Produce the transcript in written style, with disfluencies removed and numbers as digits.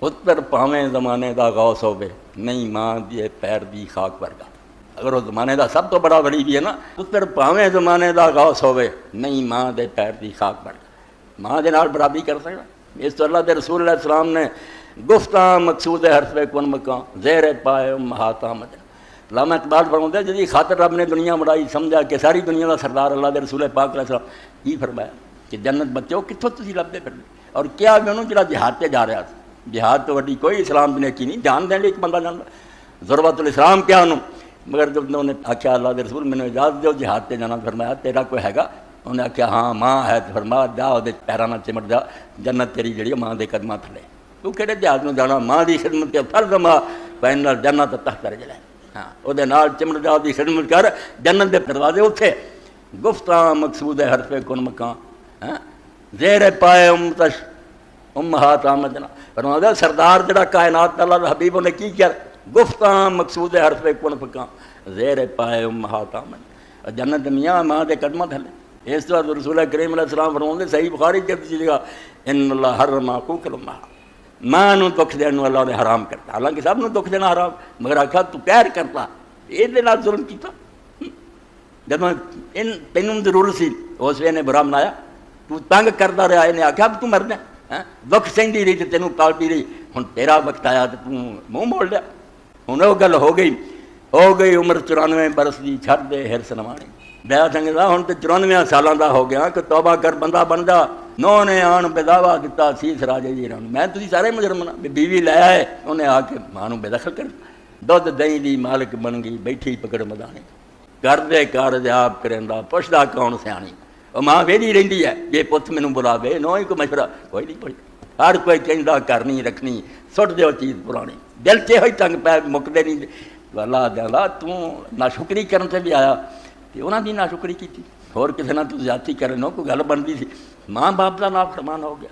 उस पर भावें जमाने का गौस होवे नहीं मां दे पैर दी खाक वर्गा। अगर वो जमाने का सब तो बड़ा वली भी है ना, उस पर भावें जमाने का गौस होवे नहीं मां दे पैर दी खाक वर्गा। मां दे नाल बराबरी कर सकता। इस तो अल्लाह के रसूल अलैहि सलाम ने गुफ्ता मकसूद हरफे कुन मकां ज़ेर पाए महाता मदन। लामा इकबाल फरमाते जी खातर रब ने दुनिया बनाई, समझा कि सारी दुनिया का सरदार अल्लाह के रसूल पाक अलैहि सलाम की फरमाया कि जन्नत बच्चों कितों तुसीं लभदे फिरदे। और क्या मैं उन्होंने जो जिहाद से जा रहा था, जिहाद तो वही कोई इस्लाम की नेकी नहीं, जान देने एक बंदा जानता ज़ुरबतुल इस्लाम क्या उन्होंने। मगर जब उन्होंने आख्या अल्लाह के रसूल मैंने इजाज़त दो जिहाद से जाना, फरमाया तेरा कोई हैगा? उन्हें आख्या हाँ माँ है, तो फरमाया जा वो पैरों में चिमट जा, जन्नत तेरी जी माँ के कदमां थले। तू कि जिहाद में जाना, माँ की खिदमत के फर्ज माँ पैन जन्नत तख्त रजला। हाँ वो चिमट जा की खिदमत कर, जन्नत के दरवाजे उठे। गुफ्ता मकसूद है हरफे कुन मकां ज़ेर पाए उम्मतश उम्महात आमदना। फरमाया सरदार जड़ा कायनात अल्लाह दा हबीब ने की किया, गुफ्ता मकसूद है हरफे कुन मकां ज़ेर पाए उम्महात आमदना। जन्नत मियाँ माँ के कदमां थले। इस तो रसूल करीम अलैहि सलाम फरमाते सही बुखारी के जगह इन्नल्लाह हर्रमा कुल उम्मा, मां नूं दुख देने अल्लाह ने हराम करता। हालांकि सब नूं दुख देना हराम, मगर आखा तू कहर करता, ये जुल्म किया। जब इन तेनों जरूरत सी उस वे ने बुरा मनाया, तू तंग करता रहा, इन्हें आख्या अब तू मरना है, दुख सहती रही तो तेनों पालती रही, हुण तेरा वक्त आया तो तू मूँह मोड़ लिया। हुण वो गल हो गई उम्र 94 बरस की, छड़ दे हिरस नवाणी। मैं समझदा हुण तो 94 सालों का हो गया कि तौबा कर बंदा बन जा। नौ ने आन बेदावा किया सीस राजे जी रान, मैं तुझी सारे मुजरम ना। बीवी लै आए, उन्हें आके मां नूं बेदखल कर, दुध दही दी मालिक बन गई, बैठी पकड़ मदानी, कर दे कारज आप करेंदा, पुछदा कौन सियाणी। और मां वेदी रहिंदी है, जे पुत मैनूं बुलावे नो ही कोई मशवरा कोई नहीं पुछदा। हर कोई कहंदा घर नहीं रखनी, सुट दिओ चीज़ पुरानी, दिल च होई तंग पै मुकदे नहीं। अल्लाह देंदा तू नाशुकरी करन ते भी आया ते उन्हां दी नाशुकरी कीती, होर किसे नाल तू ज़्यादती करन कोई गल बनदी सी। माँ बाप का नाफरमान हो गया।